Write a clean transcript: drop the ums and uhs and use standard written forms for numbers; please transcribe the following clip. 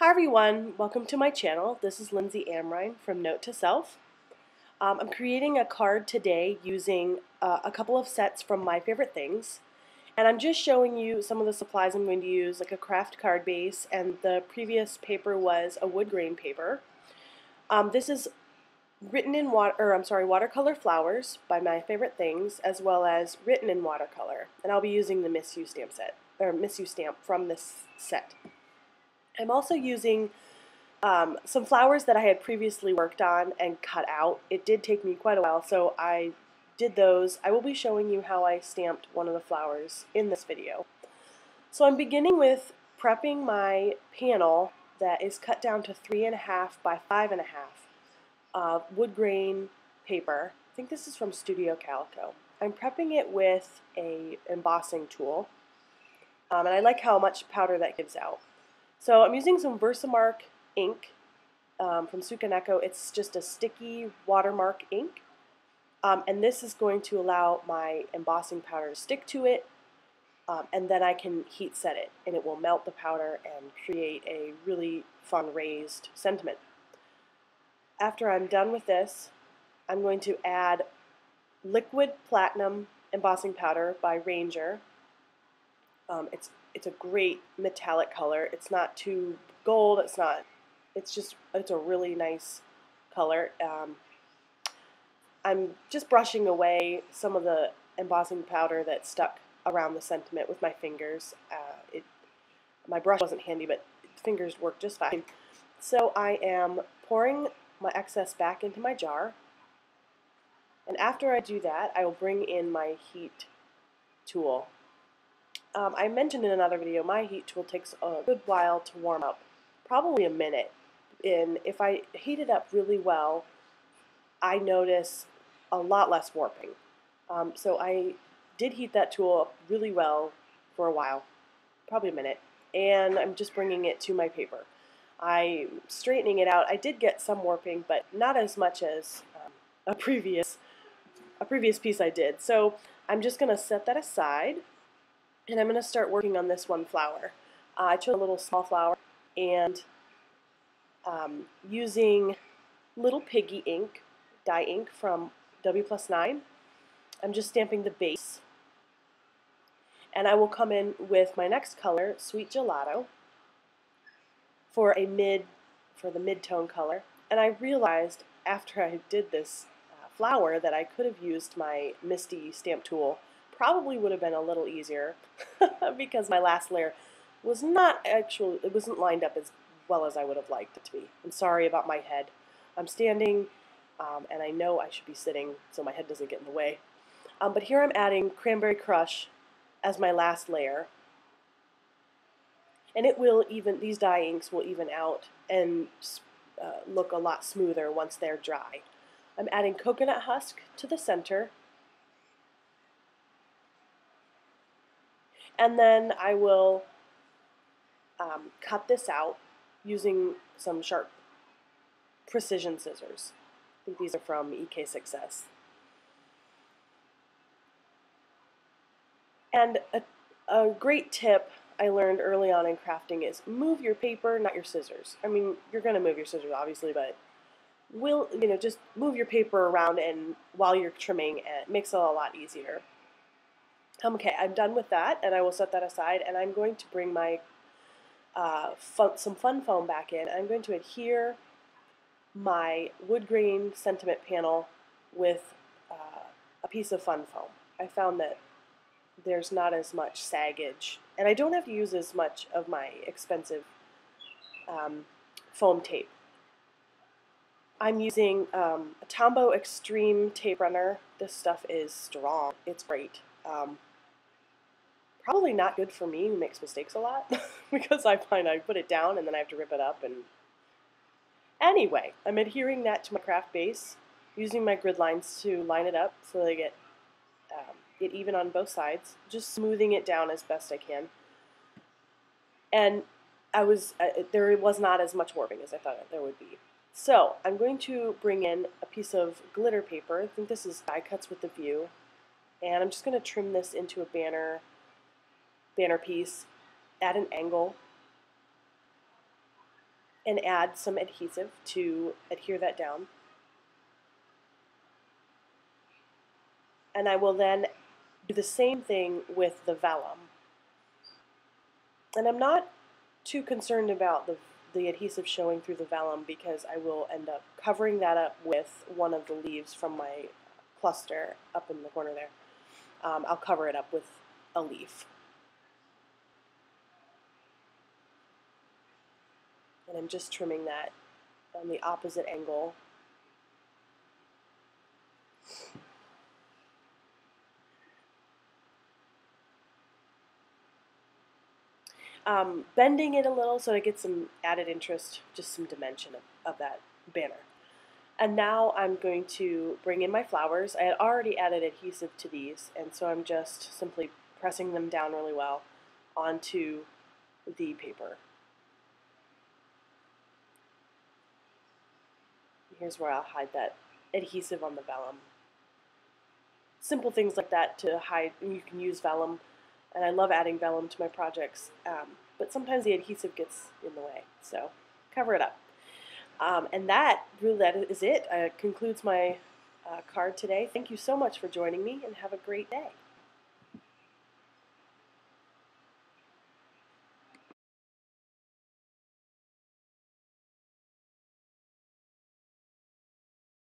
Hi everyone, welcome to my channel. This is Lindsay Amrine from Note to Self. I'm creating a card today using a couple of sets from My Favorite Things, and I'm just showing you some of the supplies I'm going to use, like a craft card base, and the previous paper was a wood grain paper. This is written in watercolor flowers by My Favorite Things, as well as written in watercolor, and I'll be using the Miss You stamp from this set. I'm also using some flowers that I had previously worked on and cut out. It did take me quite a while, so I did those. I will be showing you how I stamped one of the flowers in this video. So I'm beginning with prepping my panel that is cut down to 3.5 by 5.5 wood grain paper. I think this is from Studio Calico. I'm prepping it with a embossing tool, and I like how much powder that gives out. So I'm using some Versamark ink from Sukaneko. It's just a sticky watermark ink, and this is going to allow my embossing powder to stick to it, and then I can heat set it, and it will melt the powder and create a really fun raised sentiment. After I'm done with this, I'm going to add liquid platinum embossing powder by Ranger. It's a great metallic color. It's not too gold. It's a really nice color. I'm just brushing away some of the embossing powder that stuck around the sentiment with my fingers. My brush wasn't handy, but fingers worked just fine. So I am pouring my excess back into my jar. And after I do that, I will bring in my heat tool. I mentioned in another video, my heat tool takes a good while to warm up, probably a minute. And if I heat it up really well, I notice a lot less warping. So I did heat that tool up really well for a while, probably a minute, and I'm just bringing it to my paper. I'm straightening it out. I did get some warping, but not as much as a previous piece I did. So I'm just going to set that aside. And I'm going to start working on this one flower. I chose a little small flower, and using Little Piggy ink, dye ink from W+9, I'm just stamping the base. And I will come in with my next color, Sweet Gelato, for the mid-tone color. And I realized after I did this flower that I could have used my Misty stamp tool. Probably would have been a little easier because my last layer was it wasn't lined up as well as I would have liked it to be. I'm sorry about my head. I'm standing, and I know I should be sitting so my head doesn't get in the way. But here I'm adding Cranberry Crush as my last layer. And these dye inks will even out and look a lot smoother once they're dry. I'm adding coconut husk to the center. And then I will cut this out using some sharp precision scissors. I think these are from EK Success. And a great tip I learned early on in crafting is move your paper, not your scissors. I mean, you're going to move your scissors, obviously, but just move your paper around, and while you're trimming, it makes it a lot easier. Okay, I'm done with that, and I will set that aside, and I'm going to bring my some fun foam back in. I'm going to adhere my wood grain sentiment panel with a piece of fun foam. I found that there's not as much saggage, and I don't have to use as much of my expensive foam tape. I'm using a Tombow Extreme tape runner. This stuff is strong. It's great. Probably not good for me who makes mistakes a lot because I find I put it down and then I have to rip it up. And anyway, I'm adhering that to my craft base, using my grid lines to line it up so that I get it even on both sides, just smoothing it down as best I can. And there was not as much warping as I thought there would be. So I'm going to bring in a piece of glitter paper. I think this is die cuts with the view, and I'm just going to trim this into a banner piece at an angle. and add some adhesive to adhere that down. And I will then do the same thing with the vellum. And I'm not too concerned about the adhesive showing through the vellum because I will end up covering that up with one of the leaves from my cluster up in the corner there. I'll cover it up with a leaf. And I'm just trimming that on the opposite angle. Bending it a little so it gets some added interest, just some dimension of that banner. And now I'm going to bring in my flowers. I had already added adhesive to these, and so I'm just simply pressing them down really well onto the paper. Here's where I'll hide that adhesive on the vellum. Simple things like that to hide, and you can use vellum, and I love adding vellum to my projects, but sometimes the adhesive gets in the way, so cover it up. And that is it. Concludes my card today. Thank you so much for joining me, and have a great day.